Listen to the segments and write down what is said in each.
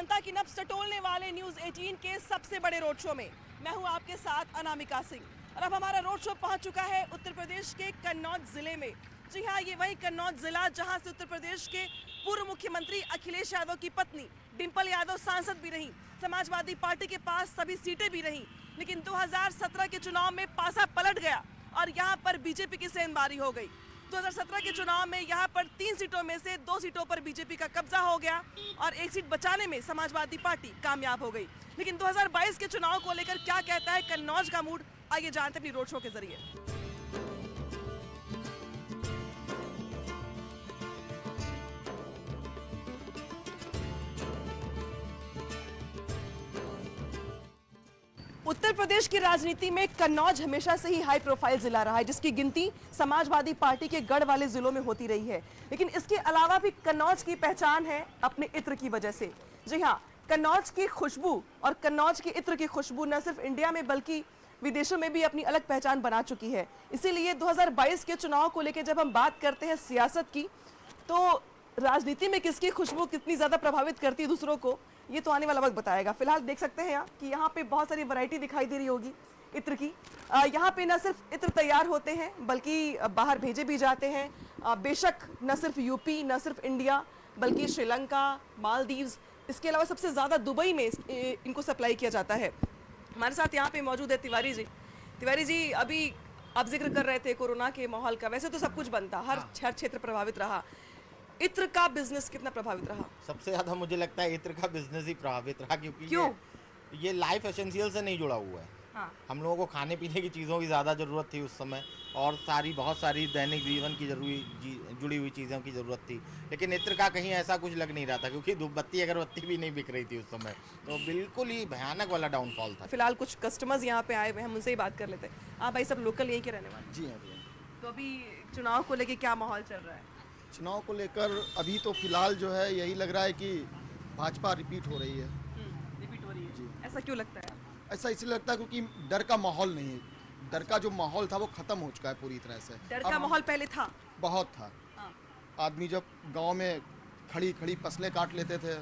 जनता की नब्ज टटोलने वाले न्यूज 18 के सबसे बड़े रोड शो में मैं हूं आपके साथ अनामिका सिंह। और अब हमारा रोड शो पहुंच चुका है उत्तर प्रदेश के कन्नौज जिले में। जी हां, ये वही कन्नौज जिला जहां से उत्तर प्रदेश के पूर्व मुख्यमंत्री अखिलेश यादव की पत्नी डिंपल यादव सांसद भी रही। समाजवादी पार्टी के पास सभी सीटें भी रही, लेकिन 2017 के चुनाव में पासा पलट गया और यहाँ पर बीजेपी की सेंधमारी हो गई। 2017 के चुनाव में यहाँ पर 3 सीटों में से 2 सीटों पर बीजेपी का कब्जा हो गया और 1 सीट बचाने में समाजवादी पार्टी कामयाब हो गई। लेकिन 2022 के चुनाव को लेकर क्या कहता है कन्नौज का मूड, आइए जानते हैं अपनी रोड शो के जरिए। उत्तर प्रदेश की राजनीति में कन्नौज हमेशा से ही हाई प्रोफाइल जिला रहा है, जिसकी गिनती समाजवादी पार्टी के गढ़ वाले जिलों में होती रही है। लेकिन इसके अलावा भी कन्नौज की पहचान है अपने इत्र की वजह से। जी हाँ, कन्नौज की खुशबू और कन्नौज के इत्र की खुशबू न सिर्फ इंडिया में बल्कि विदेशों में भी अपनी अलग पहचान बना चुकी है। इसीलिए 2022 के चुनाव को लेकर जब हम बात करते हैं सियासत की, तो राजनीति में किसकी खुशबू कितनी ज्यादा प्रभावित करती है दूसरों को, ये तो आने वाला वक्त बताएगा। फिलहाल देख सकते हैं कि यहाँ पे बहुत सारी वैरायटी दिखाई दे रही होगी इत्र की। यहाँ पे न सिर्फ इत्र तैयार होते हैं बल्कि बाहर भेजे भी जाते हैं। बेशक न सिर्फ यूपी, न सिर्फ इंडिया, बल्कि श्रीलंका, मालदीव्स, इसके अलावा सबसे ज़्यादा दुबई में इनको सप्लाई किया जाता है। हमारे साथ यहाँ पे मौजूद है तिवारी जी। तिवारी जी, अभी आप जिक्र कर रहे थे कोरोना के माहौल का, वैसे तो सब कुछ बनता, हर क्षेत्र प्रभावित रहा। इत्र का बिजनेस कितना प्रभावित रहा? सबसे ज्यादा मुझे लगता है इत्र का बिजनेस ही प्रभावित रहा, क्योंकि क्यों? ये लाइफ एसेंशियल से नहीं जुड़ा हुआ है। हाँ। हम लोगों को खाने पीने की चीज़ों की ज़्यादा ज़रूरत थी उस समय, और बहुत सारी दैनिक जीवन की जुड़ी हुई चीज़ों की ज़रूरत थी। लेकिन इत्र का कहीं ऐसा कुछ लग नहीं रहा था, क्योंकि धूप बत्ती अगरबत्ती भी नहीं बिक रही थी उस समय, तो बिल्कुल ही भयानक वाला डाउनफॉल था। फिलहाल कुछ कस्टमर्स यहाँ पे आए हुए हैं, हम उनसे ही बात कर लेते हैं। आप भाई सब लोकल यहीं के रहने वाले? जी हाँ जी। तो अभी चुनाव को लेके क्या माहौल चल रहा है? चुनाव को लेकर अभी तो फिलहाल जो है यही लग रहा है कि भाजपा रिपीट हो रही है। रिपीट हो रही है जी। ऐसा क्यों लगता है? ऐसा इसलिए लगता है क्योंकि डर का माहौल नहीं है। डर का जो माहौल था वो खत्म हो चुका है पूरी तरह से। डर का माहौल पहले था? बहुत था। हाँ। आदमी जब गांव में खड़ी खड़ी फसलें काट लेते थे,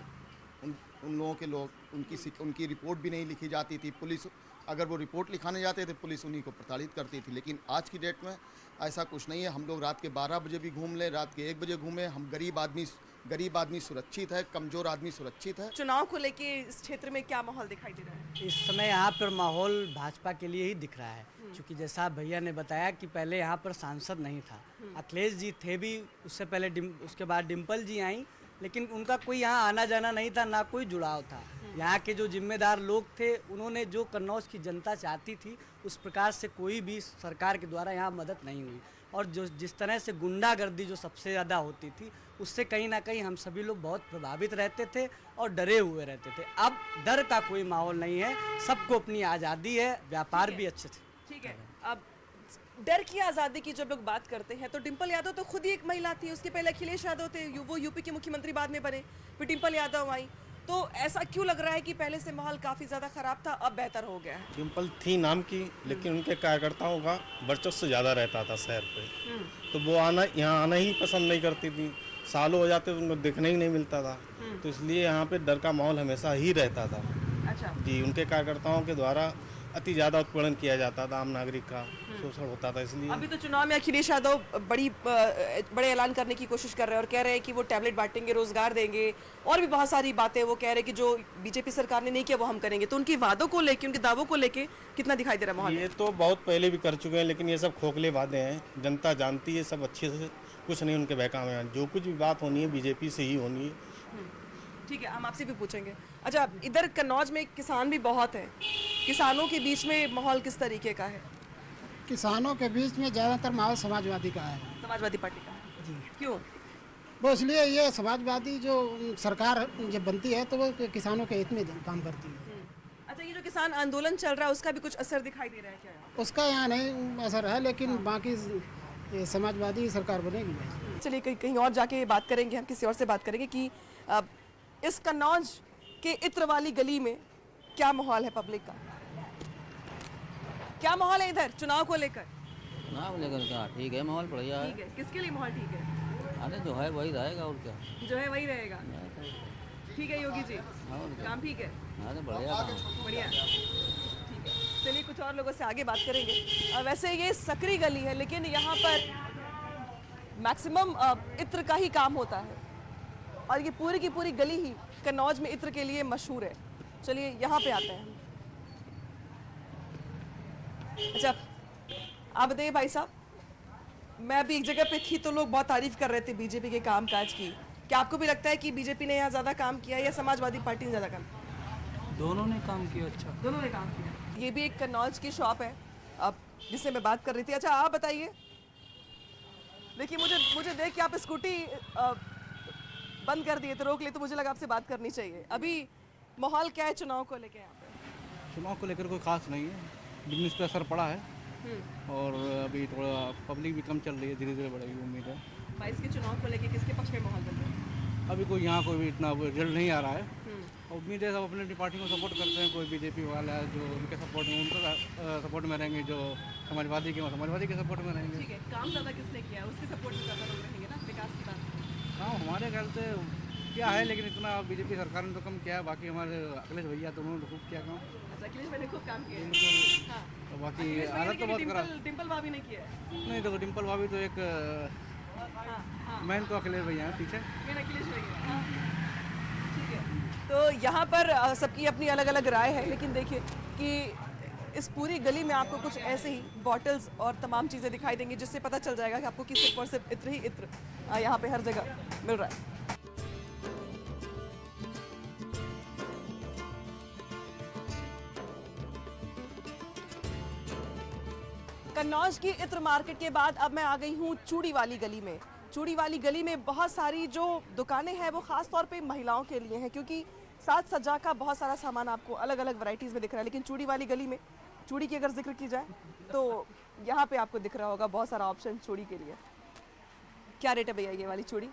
उन लोगों के उनकी रिपोर्ट भी नहीं लिखी जाती थी। पुलिस अगर वो रिपोर्ट लिखाने जाते थे, पुलिस उन्हीं को प्रताड़ित करती थी। लेकिन आज की डेट में ऐसा कुछ नहीं है। हम लोग रात के 12 बजे भी घूम लें, रात के 1 बजे घूमें, हम गरीब आदमी सुरक्षित है, कमज़ोर आदमी सुरक्षित है। चुनाव को लेके इस क्षेत्र में क्या माहौल दिखाई दे रहा है? इस समय यहाँ पर माहौल भाजपा के लिए ही दिख रहा है, क्योंकि जैसा भैया ने बताया कि पहले यहाँ पर सांसद नहीं था। अखिलेश जी थे भी उससे पहले, उसके बाद डिंपल जी आई, लेकिन उनका कोई यहाँ आना जाना नहीं था, ना कोई जुड़ाव था। यहाँ के जो जिम्मेदार लोग थे, उन्होंने जो कन्नौज की जनता चाहती थी उस प्रकार से कोई भी सरकार के द्वारा यहाँ मदद नहीं हुई। और जो जिस तरह से गुंडागर्दी जो सबसे ज़्यादा होती थी, उससे कहीं ना कहीं हम सभी लोग बहुत प्रभावित रहते थे और डरे हुए रहते थे। अब डर का कोई माहौल नहीं है, सबको अपनी आज़ादी है, व्यापार भी अच्छे थे। ठीक है, अब डर की आज़ादी की जब लोग बात करते हैं तो डिंपल यादव तो खुद ही एक महिला थी। उसके पहले अखिलेश यादव थे, वो यूपी के मुख्यमंत्री बाद में बने, फिर डिंपल यादव आई। तो ऐसा क्यों लग रहा है कि पहले से माहौल काफ़ी ज़्यादा ख़राब था, अब बेहतर हो गया है? डिंपल थी नाम की, लेकिन उनके कार्यकर्ताओं का वर्चस्व ज़्यादा रहता था शहर पे, तो वो यहाँ आना ही पसंद नहीं करती थी। सालों हो जाते तो उनको दिखने ही नहीं मिलता था, तो इसलिए यहाँ पे डर का माहौल हमेशा ही रहता था। अच्छा जी, उनके कार्यकर्ताओं के द्वारा अति ज़्यादा उत्पीड़न किया जाता था, आम नागरिक का शोषण होता था। इसलिए अभी तो चुनाव में अखिलेश यादव बड़े ऐलान करने की कोशिश कर रहे हैं और कह रहे हैं कि वो टैबलेट बांटेंगे, रोजगार देंगे, और भी बहुत सारी बातें वो कह रहे हैं कि जो बीजेपी सरकार ने नहीं किया वो हम करेंगे। तो उनकी वादों को लेके, उनके दावों को लेके कितना दिखाई दे रहा है माहौल? ये तो बहुत पहले भी कर चुके हैं, लेकिन ये सब खोखले वादे हैं। जनता जानती है सब अच्छे से, कुछ नहीं उनके बहकावे हैं। जो कुछ भी बात होनी है बीजेपी से ही होनी है। ठीक है, हम आपसे भी पूछेंगे। अच्छा, इधर कन्नौज में किसान भी बहुत हैं, किसानों के बीच में माहौल किस तरीके का है? किसानों के बीच में ज़्यादातर माहौल समाजवादी का है। समाजवादी पार्टी का है? जी। क्यों? वो इसलिए ये समाजवादी जो सरकार जब बनती है तो वो किसानों के हित में काम करती है। अच्छा, ये जो किसान आंदोलन चल रहा है उसका भी कुछ असर दिखाई दे रहा है क्या? उसका यहाँ नहीं असर है, लेकिन बाकी ये समाजवादी सरकार बनेगी। चलिए कहीं और जाके बात करेंगे, हम किसी और से बात करेंगे कि इस कन्नौज के इत्र वाली गली में क्या माहौल है पब्लिक का? क्या माहौल है इधर चुनाव को लेकर? चुनाव लेकर क्या ठीक है, माहौल बढ़िया है। ठीक है, किसके लिए माहौल ठीक है? अरे जो है वही रहेगा, और क्या जो है वही रहेगा। ठीक है योगी जी, काम ठीक है, हाँ तो बढ़िया काम। बढ़िया, ठीक है। चलिए कुछ और लोगों से आगे बात करेंगे। वैसे ये सकरी गली है, लेकिन यहाँ पर मैक्सिमम इत्र का ही काम होता है और ये पूरी की पूरी गली ही कन्नौज में इत्र के लिए मशहूर है। चलिए यहाँ पे आते हैं। अच्छा, आप बताइए भाई साहब, मैं अभी एक जगह पे थी तो लोग बहुत तारीफ कर रहे थे बीजेपी के कामकाज की। क्या आपको भी लगता है कि बीजेपी ने यहाँ ज़्यादा काम किया या समाजवादी पार्टी ने ज़्यादा काम किया? दोनों ने काम किया। अच्छा, दोनों ने काम किया। ये भी एक कन्नौज की शॉप है अब जिससे मैं बात कर रही थी। अच्छा आप बताइए, देखिए मुझे देख के आप स्कूटी बंद कर दिए तो रोक लिए, तो मुझे लगा आपसे बात करनी चाहिए। अभी माहौल क्या है चुनाव को लेके यहाँ पे? चुनाव को लेकर कोई खास नहीं है, बिजनेस पे असर पड़ा है और अभी थोड़ा पब्लिक भी कम चल रही है, धीरे धीरे बढ़ेगी उम्मीद है। 22 के चुनाव को लेके किसके पक्ष में माहौल बन रहा है? अभी कोई यहाँ कोई भी इतना रिजल्ट नहीं आ रहा है। उम्मीद है सब अपनी अपनी पार्टी को सपोर्ट करते हैं। कोई बीजेपी वाला है जो उनके सपोर्ट में, उनका सपोर्ट में रहेंगे, जो समाजवादी के सपोर्ट में रहेंगे। ठीक है, काम ज़्यादा किसने किया उसके सपोर्ट में ज़्यादा लोग रहेंगे ना, विकास की बात। हाँ, हमारे ख्याल से क्या है, लेकिन इतना बीजेपी सरकार ने तो कम किया है। बाकी हमारे अखिलेश भैया तो उन्होंने खूब किया काम। अच्छा, अखिलेश मैंने खूब काम किया है। हाँ। तो बाकी अखिलेश भैया हालत तो ने बहुत खराब। डिम्पल भाभी ने किया है। नहीं देखो, डिम्पल भाभी तो एक मैन तो अखिलेश भैया हैं पीछे। मेन अखिलेश भैया। हाँ, ठीक है। तो यहाँ पर सबकी अपनी अलग अलग राय है, लेकिन देखिए कि इस पूरी गली में आपको कुछ ऐसे ही बॉटल्स और तमाम चीज़ें दिखाई देंगी, जिससे पता चल जाएगा कि आपको कि सिर्फ और सिर्फ इत्र ही इत्र यहाँ पे हर जगह मिल रहा है। कन्नौज की इत्र मार्केट के बाद अब मैं आ गई हूँ चूड़ी वाली गली में। चूड़ी वाली गली में बहुत सारी जो दुकानें हैं वो ख़ास तौर पे महिलाओं के लिए हैं, क्योंकि साज सज्जा का बहुत सारा सामान आपको अलग अलग वैरायटीज़ में दिख रहा है। लेकिन चूड़ी वाली गली में चूड़ी की अगर जिक्र की जाए तो यहाँ पे आपको दिख रहा होगा बहुत सारा ऑप्शन चूड़ी के लिए। क्या रेट है भैया ये वाली चूड़ी?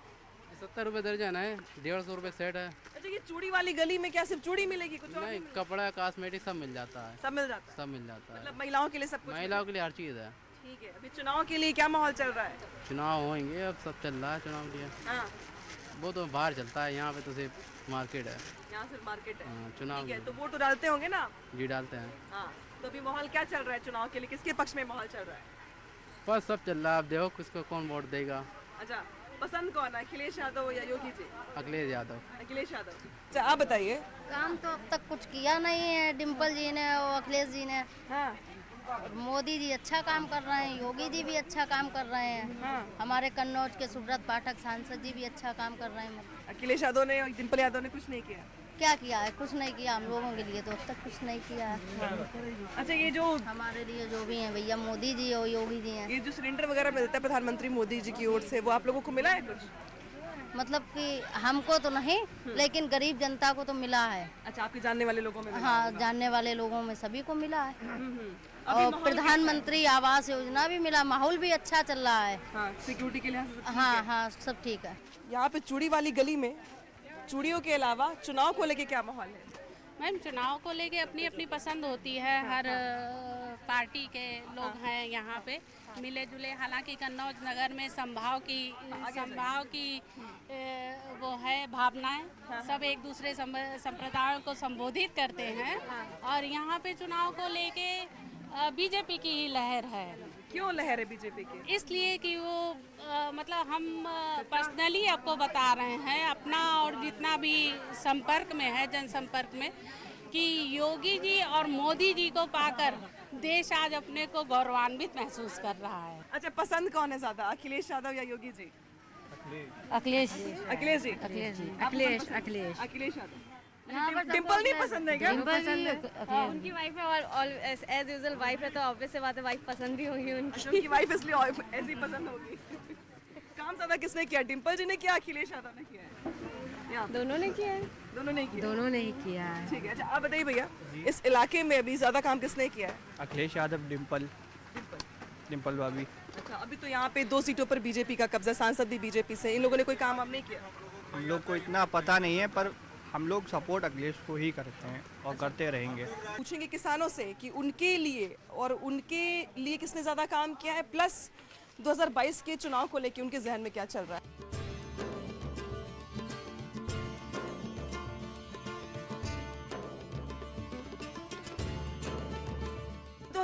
70 रुपये दर्जन है, 150 रुपये सेट है। अच्छा, ये चूड़ी वाली गली में क्या सिर्फ चूड़ी मिलेगी, कुछ और नहीं, कपड़ा कॉस्मेटिक सब मिल जाता है। सब मिल जाता है? सब मिल जाता है, मतलब महिलाओं के लिए सब कुछ? महिलाओं के लिए हर चीज़ है। ठीक है। अभी चुनाव के लिए क्या माहौल चल रहा है? चुनाव होंगे, अब सब चल रहा है चुनाव के लिए। हाँ, वो तो बाहर चलता है, यहाँ पे तो सिर्फ मार्केट है। यहाँ सिर्फ मार्केट है। हाँ, चुनाव ठीक है, तो वोट तो डालते होंगे ना? जी डालते हैं। हाँ, तो अभी माहौल क्या चल रहा है चुनाव के लिए, किसके पक्ष में माहौल चल रहा है? बस सब चल रहा है, अब देखो किसको कौन वोट देगा। अच्छा, पसंद कौन है, अखिलेश यादव या योगी जी? अखिलेश यादव। अखिलेश यादव। अच्छा, आप बताइए। काम तो अब तक कुछ किया नहीं है डिम्पल जी ने और अखिलेश जी ने। हाँ, और मोदी जी अच्छा काम कर रहे हैं, योगी जी भी अच्छा काम कर रहे हैं। हाँ। हमारे कन्नौज के सुब्रत पाठक सांसद जी भी अच्छा काम कर रहे हैं। अखिलेश यादव ने और डिम्पल यादव ने कुछ नहीं किया? क्या किया है? कुछ नहीं किया हम लोगों के लिए तो अब तक कुछ नहीं किया है। अच्छा, ये जो हमारे लिए जो भी हैं भैया मोदी जी और योगी जी हैं। ये जो सिलेंडर वगैरह मिलता है प्रधानमंत्री मोदी जी की ओर से, वो आप लोगों को मिला है कुछ? मतलब कि हमको तो नहीं, लेकिन गरीब जनता को तो मिला है। अच्छा, आपके जानने वाले लोगों में मिला? हाँ, जानने वाले लोगों में सभी को मिला है। अभी और माहौल प्रधानमंत्री आवास योजना भी मिला, माहौल भी अच्छा चल रहा है। हाँ, सिक्योरिटी के लिहाज से सब ठीक हाँ है। हाँ, सब ठीक है। यहाँ पे चूड़ी वाली गली में चूड़ियों के अलावा चुनाव को लेके क्या माहौल है? मैम, चुनाव को लेके अपनी अपनी पसंद होती है, हर पार्टी के लोग हैं यहाँ पे मिले जुले। हालांकि कन्नौज नगर में संभाव की वो है भावनाएं, सब एक दूसरे संप्रदायों को संबोधित करते हैं और यहाँ पे चुनाव को लेके बीजेपी की ही लहर है। क्यों लहर है बीजेपी की? इसलिए कि वो मतलब हम पर्सनली आपको बता रहे हैं अपना और जितना भी संपर्क में है, जनसंपर्क में, कि योगी जी और मोदी जी को पाकर देश आज अपने को गौरवान्वित महसूस कर रहा है। अच्छा, पसंद कौन है ज्यादा, अखिलेश यादव या योगी जी? अखिलेश जी। अखिलेश जी। अखिलेश यादव। डिम्पल नहीं पसंद है क्या? उनकी वाइफ है और एज यूजुअल वाइफ है, तो ऑब्वियस सी बात है वाइफ पसंद भी होगी उनकी। उनकी वाइफ इसलिए ऐसी पसंद होगी। काम ज्यादा किसने किया, डिम्पल जी ने किया, अखिलेश यादव ने किया है? दोनों ने किया है। दोनों ने किया? दोनों ने ही किया है। ठीक है। अच्छा, आप बताइए भैया, इस इलाके में अभी ज्यादा काम किसने किया है? अखिलेश यादव, डिम्पल भाभी। अच्छा, अभी तो यहाँ पे 2 सीटों पर बीजेपी का कब्जा, सांसद भी बीजेपी से। इन लोगों ने कोई काम अब नहीं किया? हम लोग को इतना पता नहीं है, पर हम लोग सपोर्ट अखिलेश को ही करते हैं और करते रहेंगे। पूछेंगे किसानों से कि उनके लिए किसने ज़्यादा काम किया है, प्लस 2022 के चुनाव को लेके उनके जहन में क्या चल रहा है।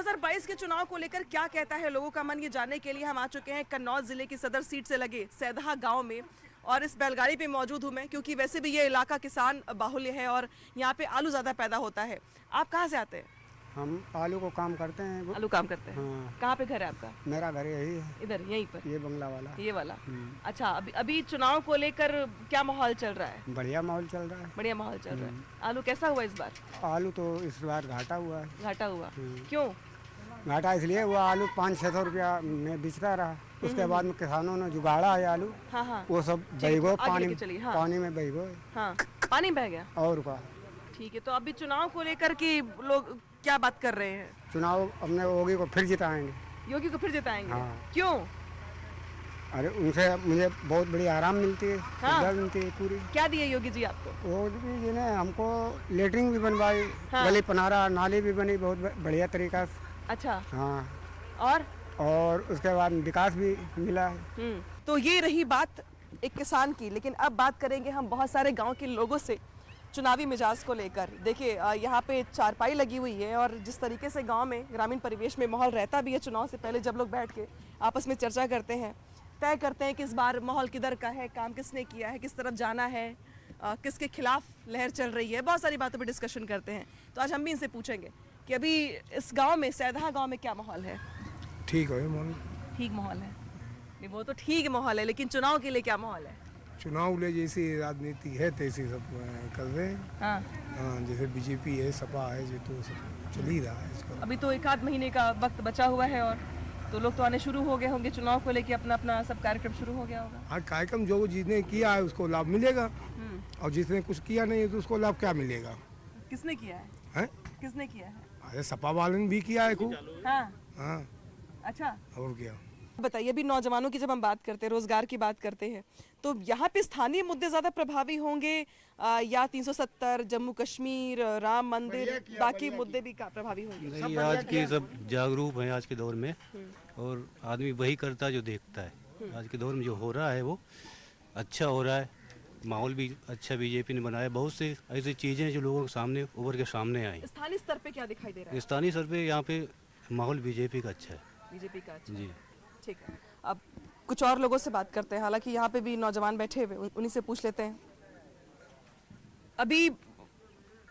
2022 के चुनाव को लेकर क्या कहता है लोगों का मन, ये जानने के लिए हम आ चुके हैं कन्नौज जिले की सदर सीट से लगे सैदहा गांव में। और इस बैलगाड़ी पे मौजूद हूँ मैं, क्योंकि वैसे भी ये इलाका किसान बाहुल्य है और यहाँ पे आलू ज़्यादा पैदा होता है। आप कहाँ से आते हैं? हम आलू को काम करते हैं। आलू काम करते हैं। हाँ। कहाँ पे घर है आपका? मेरा घर यही है, इधर यहीं पर, ये बंगला वाला। ये वाला। अच्छा, अभी चुनाव को लेकर क्या माहौल चल रहा है? बढ़िया माहौल चल रहा है। बढ़िया माहौल चल रहा है। आलू कैसा हुआ इस बार? आलू तो इस बार घाटा हुआ है। घाटा हुआ? क्यों घाटा? इसलिए वो आलू 500-600 रुपया में बिचता रहा। उसके बाद में किसानों ने जुगाड़ा है आलू। हाँ। वो सब बह पानी हाँ। पानी में बह गए। हाँ, पानी बह गया। और क्या? ठीक है, तो अभी चुनाव को लेकर के लोग क्या बात कर रहे हैं? चुनाव अपने योगी को फिर जिताएंगे। योगी को फिर जिताएंगे? हाँ। क्यों? अरे उनसे मुझे बहुत बड़ी आराम मिलती है। हाँ। मिलती है पूरी। क्या दिए योगी जी आपको? योगी जी ने हमको लेटरिन भी बनवाई। हाँ। गली पनारा नाली भी बनी बहुत बढ़िया तरीका से। अच्छा। हाँ। और उसके बाद विकास भी मिला है। तो ये रही बात एक किसान की, लेकिन अब बात करेंगे हम बहुत सारे गांव के लोगों से चुनावी मिजाज को लेकर। देखिए, यहाँ पे चारपाई लगी हुई है और जिस तरीके से गांव में ग्रामीण परिवेश में माहौल रहता भी है चुनाव से पहले, जब लोग बैठ के आपस में चर्चा करते हैं, तय करते हैं कि इस बार माहौल किधर का है, काम किसने किया है, किस तरफ जाना है, किसके खिलाफ लहर चल रही है, बहुत सारी बातों पर डिस्कशन करते हैं। तो आज हम भी इनसे पूछेंगे कि अभी इस गाँव में, सैदहा गाँव में क्या माहौल है? ठीक है माहौल। ठीक माहौल है? नहीं, वो तो ठीक माहौल है, लेकिन चुनाव के लिए क्या माहौल है? चुनाव ले जैसी राजनीति है तैसी सब कर रहे हैं। हाँ, जैसे बीजेपी है, सपा है, जो तो सब चल ही रहा है इसका। अभी तो 1-8 महीने का वक्त बचा हुआ है और तो लोग तो आने शुरू हो गए होंगे चुनाव को लेके, अपना अपना सब कार्यक्रम शुरू हो गया होगा। हाँ, कार्यक्रम जो जिसने किया है उसको लाभ मिलेगा और जिसने कुछ किया नहीं है तो उसको लाभ क्या मिलेगा? किसने किया है? हैं? किसने किया है? अरे सपा वाले ने भी किया है खूब। हाँ। हाँ। अच्छा, और क्या बताइए, अभी नौजवानों की जब हम बात करते हैं, रोजगार की बात करते हैं, तो यहाँ पे स्थानीय मुद्दे ज्यादा प्रभावी होंगे या 370, जम्मू कश्मीर, राम मंदिर, बाकी मुद्दे भी प्रभावी होंगे? नहीं, आज के सब जागरूक हैं आज के दौर में, और आदमी वही करता है जो देखता है। आज के दौर में जो हो रहा है वो अच्छा हो रहा है, माहौल भी अच्छा बीजेपी ने बनाया। बहुत से ऐसी चीज़ें जो लोगों के सामने उभर के सामने आई। स्थानीय स्तर पे क्या दिखाई दे रहा है? स्थानीय स्तर पे यहाँ पे माहौल बीजेपी का अच्छा है। बीजेपी का अच्छा? जी, ठीक है। अब कुछ और लोगों से बात करते हैं, हालांकि यहाँ पे भी नौजवान बैठे हुए, उन्हीं से पूछ लेते हैं। अभी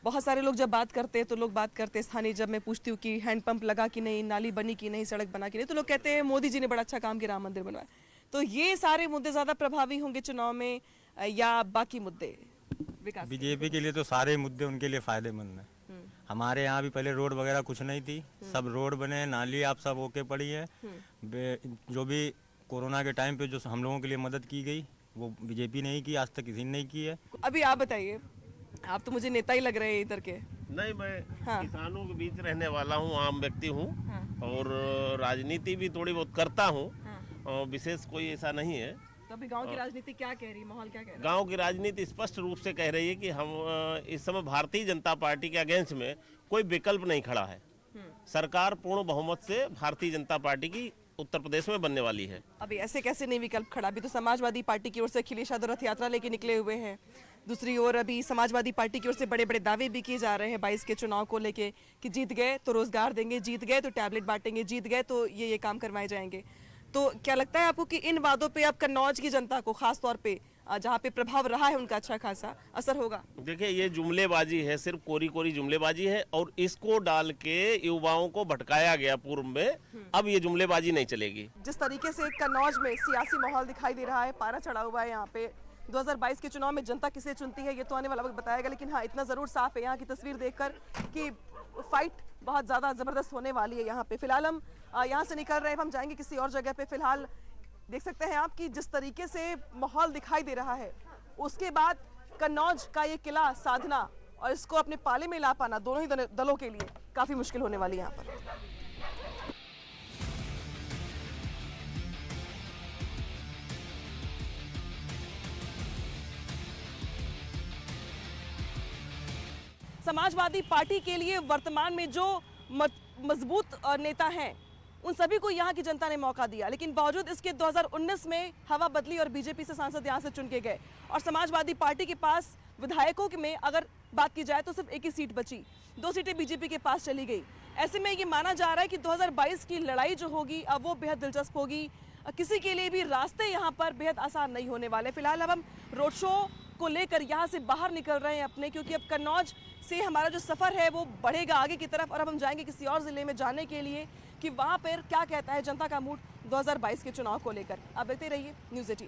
बहुत सारे लोग जब बात करते हैं तो लोग बात करते हैं स्थानीय, जब मैं पूछती हूँ कि हैंडपंप लगा कि नहीं, नाली बनी कि नहीं, सड़क बना कि नहीं, तो लोग कहते हैं मोदी जी ने बड़ा अच्छा काम किया, राम मंदिर बनवाया। तो ये सारे मुद्दे ज़्यादा प्रभावी होंगे चुनाव में या बाकी मुद्दे? विकास बीजेपी के लिए तो सारे मुद्दे उनके लिए फायदेमंद हैं। हमारे यहाँ भी पहले रोड वगैरह कुछ नहीं थी, सब रोड बने, नाली आप सब ओके पड़ी है। जो भी कोरोना के टाइम पे जो हम लोगों के लिए मदद की गई वो बीजेपी ने ही की, आज तक किसी ने नहीं की है। अभी आप बताइए, आप तो मुझे नेता ही लग रहे हैं इधर के। नहीं, मैं किसानों के बीच रहने वाला हूँ, आम व्यक्ति हूँ और राजनीति भी थोड़ी बहुत करता हूँ और विशेष कोई ऐसा नहीं है। तो अभी गांव की राजनीति क्या कह रही है, माहौल क्या कह रहा है? गांव की राजनीति स्पष्ट रूप से कह रही है कि हम इस समय भारतीय जनता पार्टी के अगेंस्ट में कोई विकल्प नहीं खड़ा है। सरकार पूर्ण बहुमत से भारतीय जनता पार्टी की उत्तर प्रदेश में बनने वाली है। अभी ऐसे कैसे नहीं विकल्प खड़ा? अभी तो समाजवादी पार्टी की ओर से अखिलेश यादव रथ यात्रा लेके निकले हुए हैं। दूसरी ओर अभी समाजवादी पार्टी की ओर से बड़े बड़े दावे भी किए जा रहे हैं 22 के चुनाव को लेके कि जीत गए तो रोजगार देंगे, जीत गए तो टैबलेट बांटेंगे, जीत गए तो ये काम करवाए जाएंगे। तो क्या लगता है आपको कि इन वादों पे अब कन्नौज की जनता को, खास तौर पे जहाँ पे प्रभाव रहा है उनका, अच्छा खासा असर होगा? देखिए, ये जुमलेबाजी है, सिर्फ कोरी कोरी जुमलेबाजी है और इसको डाल के युवाओं को भटकाया गया पूर्व में। अब ये जुमलेबाजी नहीं चलेगी। जिस तरीके से कन्नौज में सियासी माहौल दिखाई दे रहा है, पारा चढ़ा हुआ है यहाँ पे, 2022 के चुनाव में जनता किसे चुनती है ये तो आने वाला वक्त बताएगा, लेकिन हाँ, इतना जरूर साफ है यहाँ की तस्वीर देखकर कि फाइट बहुत ज्यादा जबरदस्त होने वाली है यहाँ पे। फिलहाल हम यहाँ से निकल रहे हैं, हम जाएंगे किसी और जगह पे। फिलहाल देख सकते हैं आप कि जिस तरीके से माहौल दिखाई दे रहा है, उसके बाद कन्नौज का ये किला साधना और इसको अपने पाले में ला पाना दोनों ही दलों के लिए काफी मुश्किल होने वाली है यहाँ पर। समाजवादी पार्टी के लिए वर्तमान में जो मजबूत नेता हैं, उन सभी को यहाँ की जनता ने मौका दिया, लेकिन बावजूद इसके 2019 में हवा बदली और बीजेपी से सांसद यहाँ से चुन के गए और समाजवादी पार्टी के पास विधायकों में अगर बात की जाए तो सिर्फ एक ही सीट बची, 2 सीटें बीजेपी के पास चली गई। ऐसे में ये माना जा रहा है कि 2022 की लड़ाई जो होगी अब वो बेहद दिलचस्प होगी। किसी के लिए भी रास्ते यहाँ पर बेहद आसान नहीं होने वाले। फिलहाल अब हम रोड शो को लेकर यहाँ से बाहर निकल रहे हैं अपने, क्योंकि अब कन्नौज से हमारा जो सफ़र है वो बढ़ेगा आगे की तरफ और अब हम जाएंगे किसी और ज़िले में जानने के लिए कि वहाँ पर क्या कहता है जनता का मूड 2022 के चुनाव को लेकर। अब देखते रहिए न्यूज़ 18।